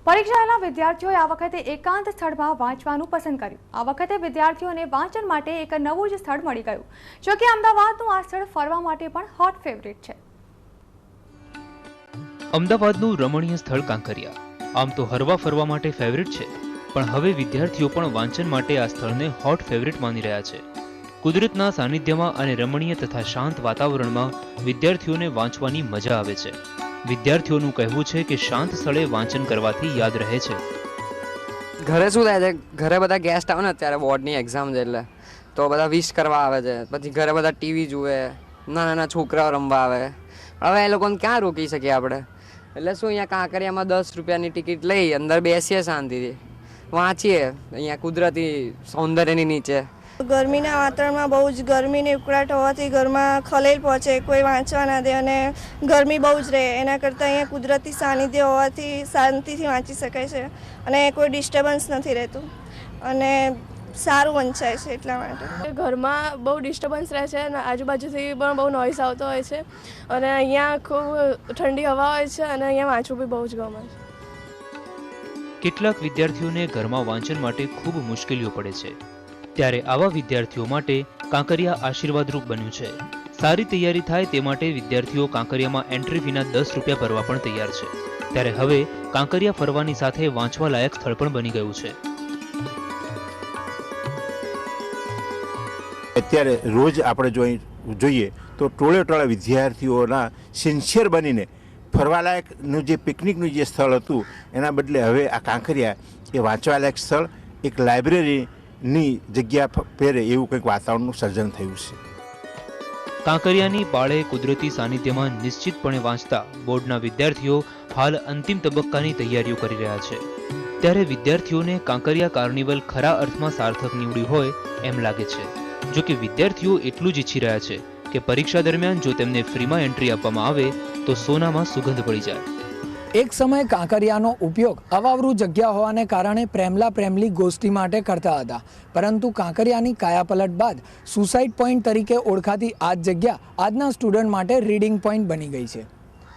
પરીક્ષાના વિદ્યાર્થીઓએ આ વખતે એકાંત સ્થળમાં વાંચવાનું પસંદ કર્યું। આ વખતે વિદ્યાર્થીઓને વાંચન માટે એક નવું જ સ્થળ મળી ગયું, જો કે અમદાવાદનું આ સ્થળ ફરવા માટે પણ હોટ ફેવરિટ છે। અમદાવાદનું રમણીય સ્થળ કાંકરિયા આમ તો હરવા ફરવા માટે ફેવરિટ છે, પણ હવે વિદ્યાર્થીઓ પણ વાંચન માટે આ સ્થળને હોટ ફેવરિટ માની રહ્યા છે। કુદરતના સાનિધ્યમાં અને રમણીય તથા શાંત વાતાવરણમાં વિદ્યાર્થીઓને વાંચવાની મજા આવે છે। વિદ્યાર્થીઓનું કહેવું છે કે શાંત સ્થળે વાંચન કરવાથી યાદ રહે છે। ઘરે શું થાય છે, ઘરે બધા ગેસ્ટ આવે ને અત્યારે બોર્ડની એક્ઝામ છે એટલે તો બધા વિશ કરવા આવે છે, પછી ઘરે બધા ટીવી જુએ, નાના છોકરાઓ રમવા આવે। હવે એ લોકોને ક્યાં રોકી શકીએ આપણે? એટલે શું અહીંયા કાંકરિયામાં 10 રૂપિયાની ટિકિટ લઈ અંદર બેસીએ, શાંતિથી વાંચીએ અહીંયા કુદરતી સૌંદર્યની નીચે। ગરમીના વાતાવરણમાં બહુ જ ગરમીની ઉકળાટ હોવાથી ઘરમાં ખલેલ પહોંચે, કોઈ વાંચવા ના દે અને ગરમી બહુ જ રહે। એના કરતાં અહીંયા કુદરતી સાનિધ્ય હોવાથી શાંતિથી વાંચી શકાય છે અને કોઈ ડિસ્ટર્બન્સ નથી રહેતું અને સારું વંચાય છે। એટલા માટે ઘરમાં બહુ ડિસ્ટર્બન્સ રહે છે અને આજુબાજુથી પણ બહુ નોઈસ આવતો હોય છે અને અહીંયા ખૂબ ઠંડી હવા હોય છે અને અહીંયા વાંચવું બી બહુ જ ગમે છે। કેટલાક વિદ્યાર્થીઓને ઘરમાં વાંચન માટે ખૂબ મુશ્કેલીઓ પડે છે, ત્યારે આવા વિદ્યાર્થીઓ માટે કાંકરિયા આશીર્વાદરૂપ બન્યું છે। સારી તૈયારી થાય તે માટે વિદ્યાર્થીઓ કાંકરિયામાં એન્ટ્રી ફીના 10 રૂપિયા ભરવા પણ તૈયાર છે। ત્યારે હવે કાંકરિયા ફરવાની સાથે વાંચવા લાયક સ્થળ પણ બની ગયું છે। અત્યારે રોજ આપણે જોઈએ તો ટોળે વિદ્યાર્થીઓના સિન્સિયર બનીને ફરવાલાયકનું જે પિકનિકનું જે સ્થળ હતું એના બદલે હવે આ કાંકરિયા એ વાંચવાલાયક સ્થળ, એક લાઇબ્રેરીની જગ્યા પહેરે એવું કંઈક વાતાવરણનું સર્જન થયું છે। કાંકરિયાની પાળે કુદરતી સાનિધ્યમાં નિશ્ચિતપણે વાંચતા બોર્ડના વિદ્યાર્થીઓ હાલ અંતિમ તબક્કાની તૈયારીઓ કરી રહ્યા છે। ત્યારે વિદ્યાર્થીઓને કાંકરિયા કાર્નિવલ ખરા અર્થમાં સાર્થક નીવડ્યું હોય એમ લાગે છે। જો કે વિદ્યાર્થીઓ એટલું જ ઈચ્છી રહ્યા છે કે પરીક્ષા દરમિયાન જો તેમને ફ્રીમાં એન્ટ્રી આપવામાં આવે તો સોનામાં સુગંધ પડી જાય। એક સમયે કાંકરિયાનો ઉપયોગ અવાવરૂ જગ્યા હોવાને કારણે પ્રેમલી ગોષ્ઠી માટે કરતા હતા, પરંતુ કાંકરિયાની કાયાપલટ બાદ સુસાઇડ પોઈન્ટ તરીકે ઓળખાતી આ જગ્યા આજના સ્ટુડન્ટ માટે રીડિંગ પોઈન્ટ બની ગઈ છે।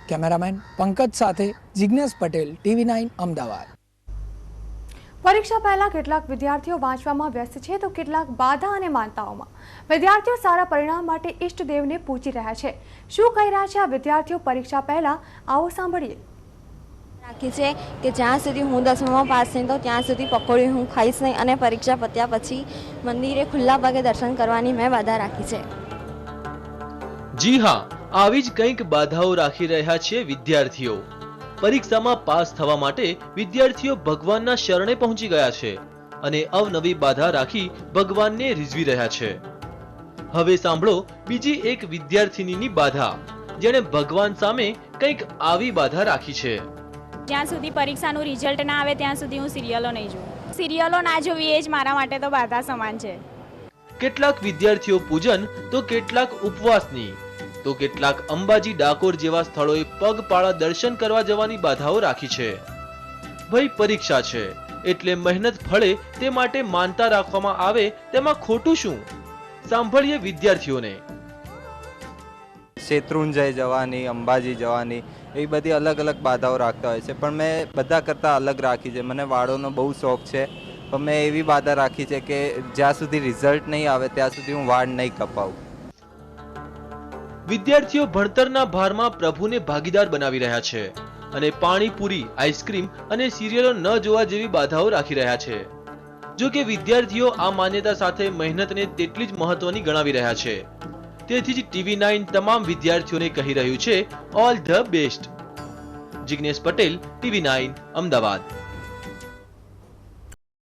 કેમેરામેન પંકજ સાથે જિગ્નેશ પટેલ, TV9 અમદાવાદ। પરીક્ષા પહેલા કેટલાક વિદ્યાર્થીઓ વાંચવામાં વ્યસ્ત છે તો કેટલાક બાધા અને માનતાઓમાં। વિદ્યાર્થીઓ સારા પરિણામ માટે ઈષ્ટદેવને પૂજી રહ્યા છે। શું કહી રહ્યા છે આ વિદ્યાર્થીઓ પરીક્ષા પહેલા? આવો સાંભળીએ। રાખી છે કે જ્યાં સુધી હું 10માં પાસ નહીં તો ત્યાં સુધી પકોડી હું ખાઈશ નહીં અને પરીક્ષા પત્યા પછી મંદિરે ખુલ્લા પગે દર્શન કરવાની મેં બાધા રાખી છે। જી હા, આવી જ કંઈક બાધાઓ રાખી રહ્યા છે વિદ્યાર્થીઓ। પરીક્ષામાં પાસ થવા માટે વિદ્યાર્થીઓ ભગવાનના શરણે પહોંચી ગયા છે અને અવનવી બાધા રાખી ભગવાનને રીઝવી રહ્યા છે। હવે સાંભળો બીજી એક વિદ્યાર્થીનીની બાધા, જેણે ભગવાન સામે કંઈક આવી બાધા રાખી છે। જ્યાં સુધી પરીક્ષાનું રિઝલ્ટ ના આવે ત્યાં સુધી હું સિરિયલો નહીં જોઉં। સિરિયલો ના જોવી એ જ મારા માટે તો બાધા સમાન છે। કેટલાક વિદ્યાર્થીઓ પૂજન તો કેટલાક ઉપવાસની તો કેટલાક અંબાજી, ડાકોર જેવા સ્થળોએ પગપાળા દર્શન કરવા જવાની બાધાઓ રાખી છે। ભાઈ પરીક્ષા છે એટલે મહેનત ફળે તે માટે માનતા રાખવામાં આવે તેમાં ખોટું શું? સાંભળીએ વિદ્યાર્થીઓને। શેત્રુંજય જવાની, અંબાજી જવાની, એ બધી અલગ અલગ બાધાઓ રાખતા હોય છે, પણ મેં બધા કરતાં અલગ રાખી છે। મને વાળોનો બહુ શોખ છે, પણ મેં એવી બાધા રાખી છે કે જ્યાં સુધી રિઝલ્ટ નહીં આવે ત્યાં સુધી હું વાળ નહીં કપાવું। વિદ્યાર્થીઓ ભણતરના ભારમાં પ્રભુને ભાગીદાર બનાવી રહ્યા છે અને પાણીપુરી, આઈસ્ક્રીમ અને સિરિયલો ન જોવા જેવી બાધાઓ રાખી રહ્યા છે। જો કે વિદ્યાર્થીઓ આ માન્યતા સાથે મહેનતને તેટલી જ મહત્વની ગણાવી રહ્યા છે। તેથી જ TV9 તમામ વિદ્યાર્થીઓને કહી રહ્યું છે, all the best. Jignesh Patel, TV9 Ahmedabad.